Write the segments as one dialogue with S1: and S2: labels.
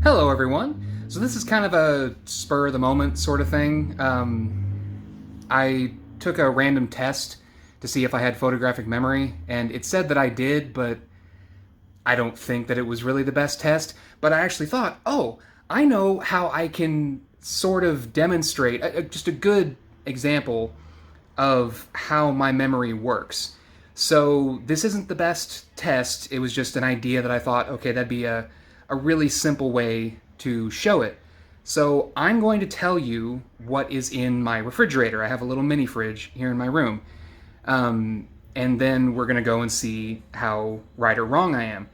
S1: Hello, everyone. So this is kind of a spur of the moment sort of thing. I took a random test to see if I had photographic memory, and it said that I did, but I don't think that it was really the best test. But I actually thought, oh, I know how I can sort of demonstrate just a good example of how my memory works. So this isn't the best test. It was just an idea that I thought, okay, that'd be a really simple way to show it. So I'm going to tell you what is in my refrigerator. I have a little mini fridge here in my room. And then we're going to go and see how right or wrong I am.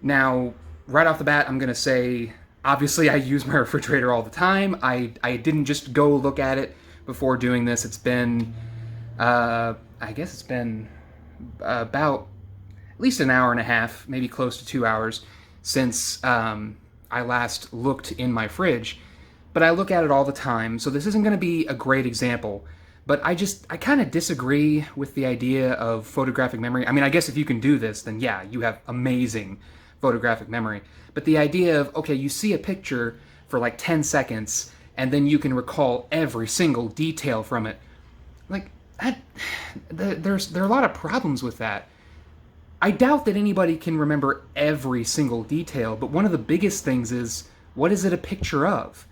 S1: Now, right off the bat, I'm going to say, obviously, I use my refrigerator all the time. I didn't just go look at it before doing this. It's been, I guess it's been about at least an hour and a half, maybe close to 2 hours, since I last looked in my fridge. But I look at it all the time, so this isn't going to be a great example. But I kind of disagree with the idea of photographic memory. I mean, I guess if you can do this, then yeah, you have amazing photographic memory. But the idea of, okay, you see a picture for like 10 seconds, and then you can recall every single detail from it. Like, there are a lot of problems with that. I doubt that anybody can remember every single detail, but one of the biggest things is, what is it a picture of?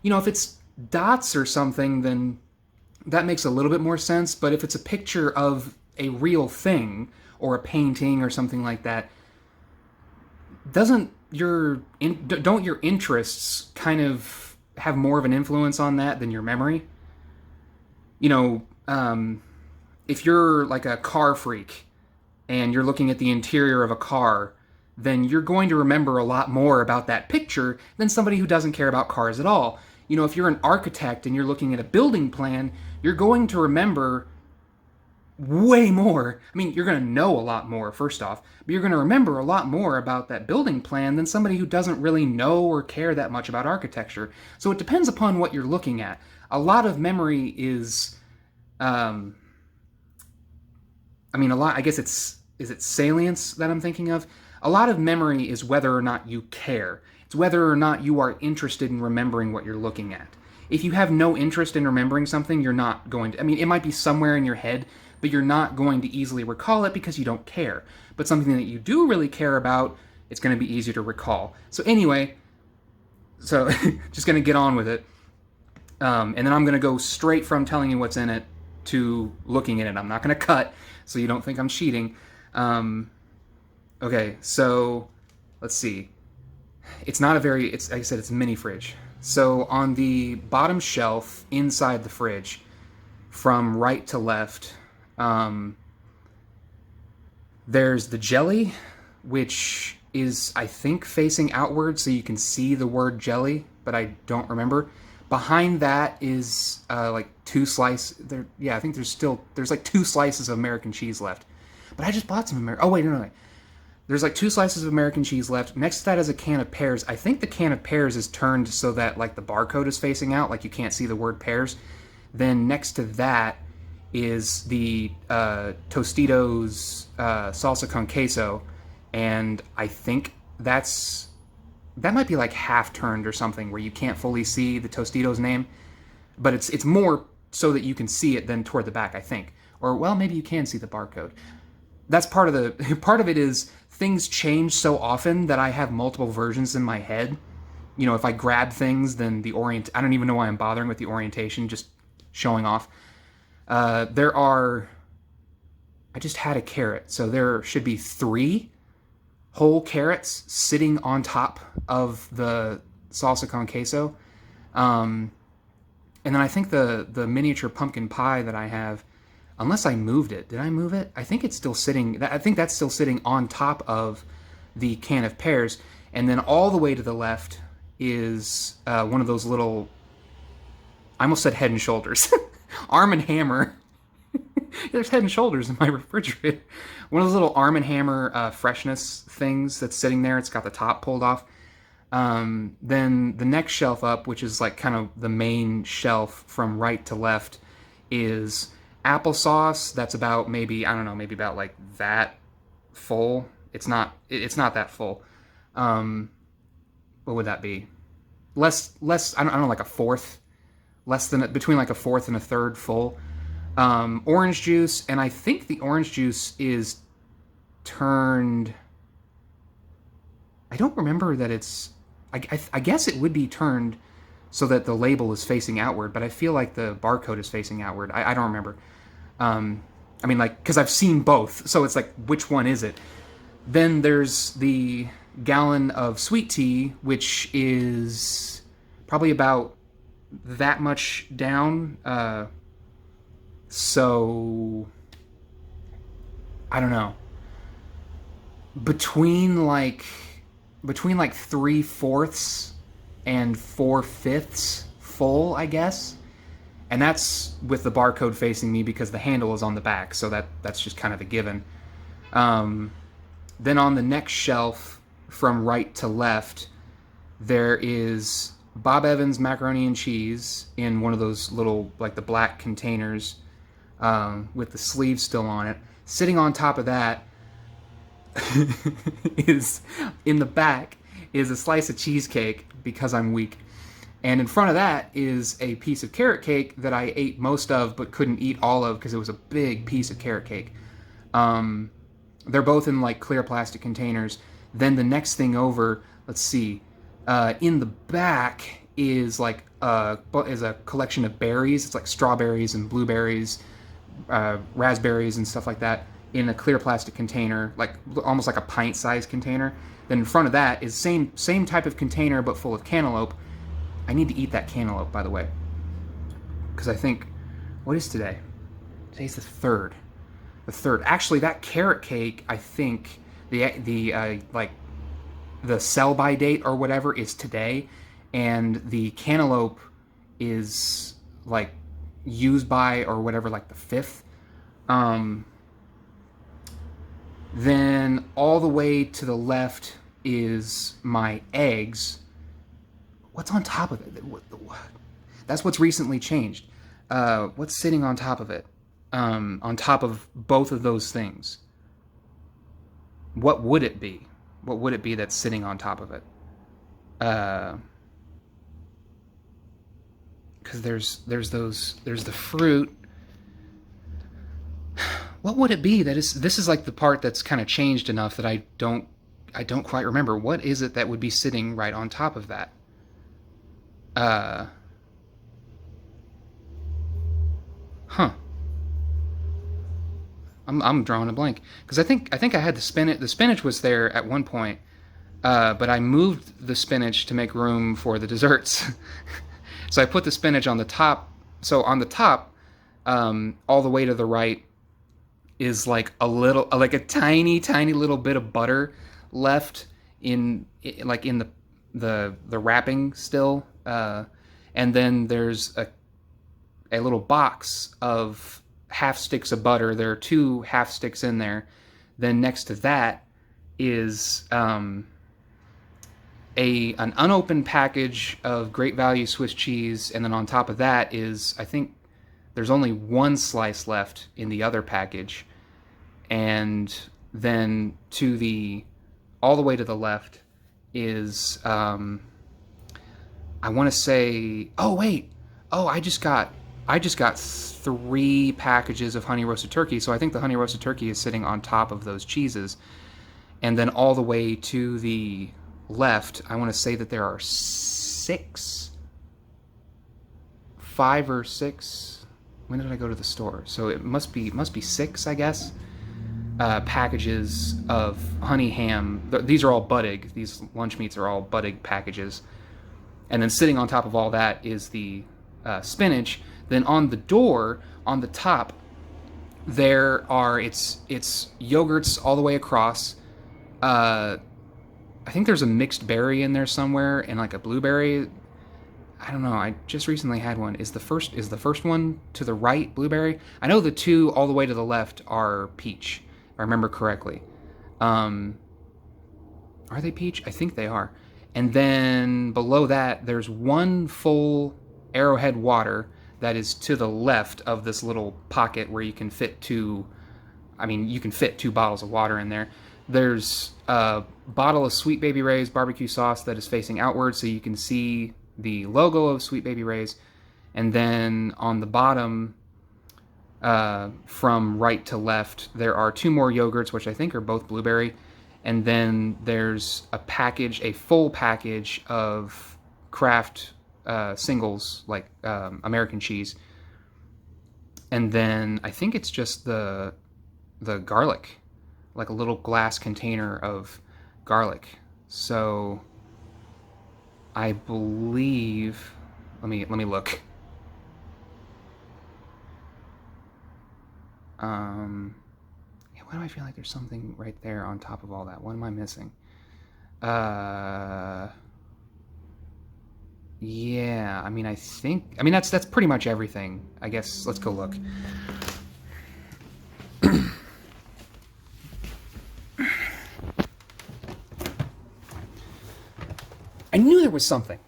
S1: You know, if it's dots or something, then that makes a little bit more sense, but if it's a picture of a real thing, or a painting or something like that, don't your interests kind of have more of an influence on that than your memory? You know, if you're like a car freak, and you're looking at the interior of a car, then you're going to remember a lot more about that picture than somebody who doesn't care about cars at all. You know, if you're an architect and you're looking at a building plan, you're going to remember way more. I mean, you're going to know a lot more, first off, but you're going to remember a lot more about that building plan than somebody who doesn't really know or care that much about architecture. So it depends upon what you're looking at. A lot of memory is, I guess is it salience that I'm thinking of? A lot of memory is whether or not you care. It's whether or not you are interested in remembering what you're looking at. If you have no interest in remembering something, you're not going to, it might be somewhere in your head, but you're not going to easily recall it because you don't care. But something that you do really care about, it's going to be easier to recall. So anyway, just going to get on with it. And then I'm going to go straight from telling you what's in it to looking at it. I'm not going to cut, so you don't think I'm cheating. Okay, so let's see. It's not a very, like I said, it's a mini fridge. So on the bottom shelf inside the fridge, from right to left, there's the jelly, which is, I think, facing outward so you can see the word jelly, but I don't remember. Behind that is like two slices. I think there's like two slices of American cheese left. But I just bought some American. Oh wait, no. There's like two slices of American cheese left. Next to that is a can of pears. I think the can of pears is turned so that like the barcode is facing out, like you can't see the word pears. Then next to that is the Tostitos salsa con queso, and I think that might be like half turned or something, where you can't fully see the Tostitos name, but it's more so that you can see it than toward the back, I think. Or well, maybe you can see the barcode. That's part of it is things change so often that I have multiple versions in my head. You know, if I grab things, then I don't even know why I'm bothering with the orientation, just showing off. I just had a carrot, so there should be 3 whole carrots sitting on top of the salsa con queso. And then I think the miniature pumpkin pie that I have, unless I moved it. Did I move it? I think it's still sitting. I think that's still sitting on top of the can of pears. And then all the way to the left is one of those little, I almost said Head and Shoulders. Arm and Hammer. There's Head and Shoulders in my refrigerator. One of those little Arm and Hammer freshness things that's sitting there. It's got the top pulled off. Then the next shelf up, which is like kind of the main shelf from right to left, is applesauce. That's about maybe about like that full. It's not that full. what would that be? Less. I don't know, like a fourth, less than between like a fourth and a third full. Orange juice, and I think the orange juice is turned. I don't remember that it's. I guess it would be turned so that the label is facing outward, but I feel like the barcode is facing outward. I don't remember. I mean, like, because I've seen both, so it's like, which one is it? Then there's the gallon of sweet tea, which is probably about that much down. So I don't know. Between like 3/4 and 4/5 full, I guess. And that's with the barcode facing me because the handle is on the back, so that's just kind of a given. Then on the next shelf, from right to left, there is Bob Evans macaroni and cheese in one of those little, like the black containers with the sleeves still on it. Sitting on top of that is, in the back, is a slice of cheesecake because I'm weak. And in front of that is a piece of carrot cake that I ate most of but couldn't eat all of because it was a big piece of carrot cake. They're both in like clear plastic containers. Then the next thing over, let's see, in the back is like a collection of berries. It's like strawberries and blueberries, raspberries and stuff like that in a clear plastic container, like almost like a pint-sized container. Then in front of that is same type of container but full of cantaloupe. I need to eat that cantaloupe, by the way, because I think, what is today? Today's the 3rd. The 3rd. Actually, that carrot cake, I think the sell-by date or whatever is today, and the cantaloupe is like use by or whatever, like the 5th. Then all the way to the left is my eggs. What's on top of it? What? That's what's recently changed. What's sitting on top of it? On top of both of those things. What would it be? What would it be that's sitting on top of it? Because there's the fruit. What would it be? This is like the part that's kind of changed enough that I don't quite remember. What is it that would be sitting right on top of that? I'm drawing a blank because I think I had the spinach. The spinach was there at one point, but I moved the spinach to make room for the desserts. So I put the spinach on the top. So on the top, all the way to the right, is like a tiny little bit of butter left in the wrapping still, and then there's a little box of half sticks of butter. There are 2 half sticks in there. Then next to that is an unopened package of Great Value Swiss cheese, and then on top of that is, I think there's only 1 slice left in the other package. And then all the way to the left is, I want to say, I just got 3 packages of honey roasted turkey, so I think the honey roasted turkey is sitting on top of those cheeses. And then all the way to the left, I want to say that there are 5 or 6. When did I go to the store? So it must be 6, I guess. Packages of honey ham. These are all Buddig. These lunch meats are all Buddig packages. And then sitting on top of all that is the spinach. Then on the door, on the top, there are it's yogurts all the way across. I think there's a mixed berry in there somewhere, and like a blueberry. I don't know. I just recently had one. Is the first one to the right blueberry? I know the 2 all the way to the left are peach, if I remember correctly. Are they peach? I think they are. And then below that, there's 1 full Arrowhead water that is to the left of this little pocket where you can fit 2 bottles of water in there. There's a bottle of Sweet Baby Ray's barbecue sauce that is facing outward, so you can see the logo of Sweet Baby Ray's. And then on the bottom, from right to left, there are two more yogurts, which I think are both blueberry. And then there's a full package of Kraft singles, like American cheese. And then I think it's just the garlic, like a little glass container of garlic. So I believe, let me look. Yeah, why do I feel like there's something right there on top of all that? What am I missing? Yeah, I mean, that's pretty much everything. I guess let's go look. I knew there was something.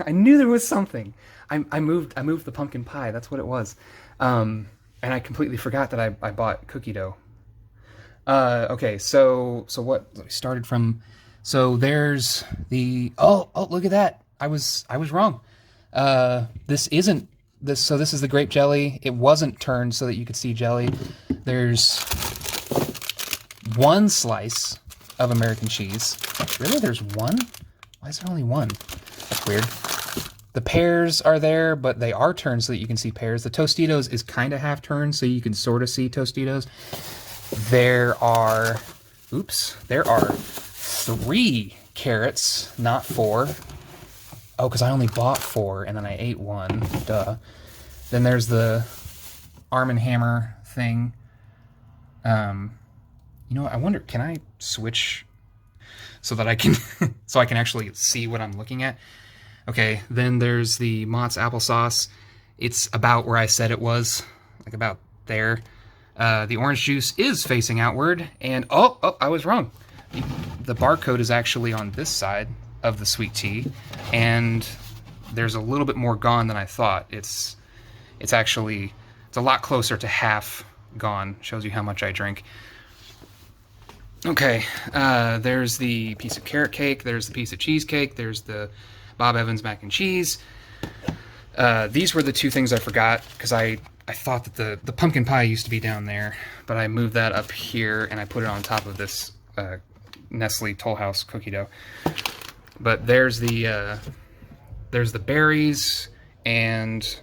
S1: I knew there was something. I moved the pumpkin pie. That's what it was. And I completely forgot that I bought cookie dough. Okay, so what we started from? So there's the look at that. I was wrong. This isn't this. So this is the grape jelly. It wasn't turned so that you could see jelly. There's one slice of American cheese. Really, there's one? Why is there only one? That's weird. The pears are there, but they are turned so that you can see pears. The Tostitos is kind of half turned, so you can sort of see Tostitos. There are 3 carrots, not 4. Oh, because I only bought 4, and then I ate 1. Duh. Then there's the Arm & Hammer thing. You know what? I wonder, can I switch so that I can actually see what I'm looking at? Okay, then there's the Mott's applesauce. It's about where I said it was, like about there. The orange juice is facing outward, and I was wrong. The barcode is actually on this side of the sweet tea, and there's a little bit more gone than I thought. It's a lot closer to half gone. Shows you how much I drink. Okay, there's the piece of carrot cake, there's the piece of cheesecake, there's the Bob Evans mac and cheese. These were the 2 things I forgot, because I thought that the pumpkin pie used to be down there, but I moved that up here and I put it on top of this Nestle Toll House cookie dough. But there's the berries, and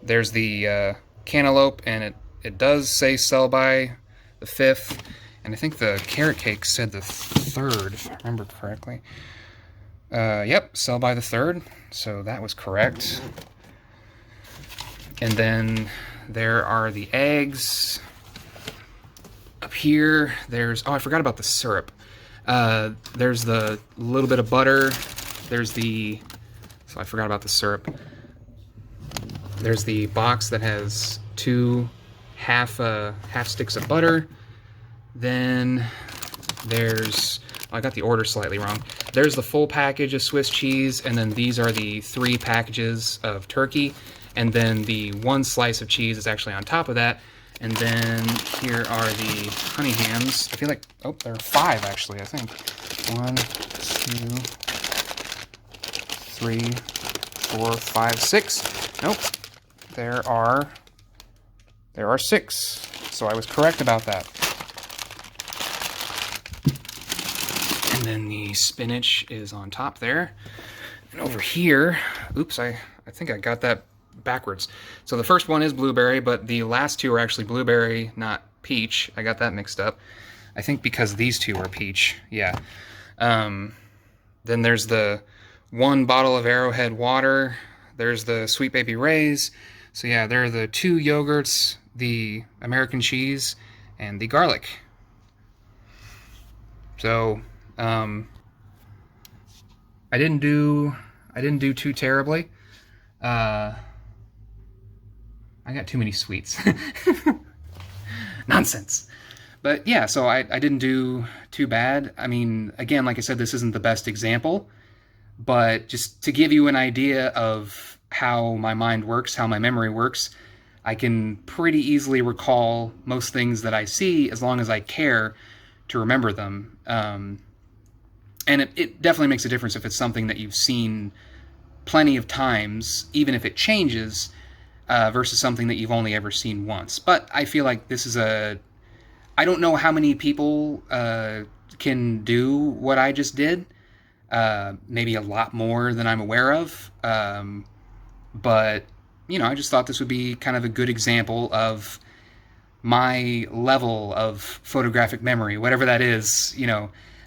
S1: there's the cantaloupe, and it does say sell by the 5th, and I think the carrot cake said the 3rd, if I remember correctly. Yep, sell by the 3rd, so that was correct. And then there are the eggs. Up here, I forgot about the syrup. There's the little bit of butter. So I forgot about the syrup. There's the box that has 2 half sticks of butter. Then there's, I got the order slightly wrong. There's the full package of Swiss cheese, and then these are the 3 packages of turkey, and then the 1 slice of cheese is actually on top of that. And then here are the honey hams. I feel like, there are 5 actually, I think. 1, 2, 3, 4, 5, 6. Nope. There are 6. So I was correct about that. And then the spinach is on top there. And over here, I think I got that backwards. So the first one is blueberry, but the last 2 are actually blueberry, not peach. I got that mixed up. I think because these 2 are peach, yeah. Then there's the 1 bottle of Arrowhead water. There's the Sweet Baby Ray's. So yeah, there are the 2 yogurts, the American cheese, and the garlic. So, I didn't do too terribly. I got too many sweets. Nonsense. But yeah, so I didn't do too bad. I mean, again, like I said, this isn't the best example, but just to give you an idea of how my mind works, how my memory works, I can pretty easily recall most things that I see as long as I care to remember them. And it definitely makes a difference if it's something that you've seen plenty of times, even if it changes, versus something that you've only ever seen once. But I feel like this is I don't know how many people can do what I just did. Maybe a lot more than I'm aware of. But, I just thought this would be kind of a good example of my level of photographic memory, whatever that is,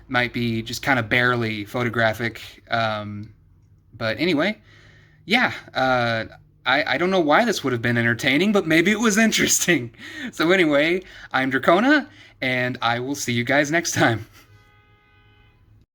S1: might be just kind of barely photographic. But anyway, yeah, I don't know why this would have been entertaining, but maybe it was interesting. So anyway, I'm Dracona, and I will see you guys next time.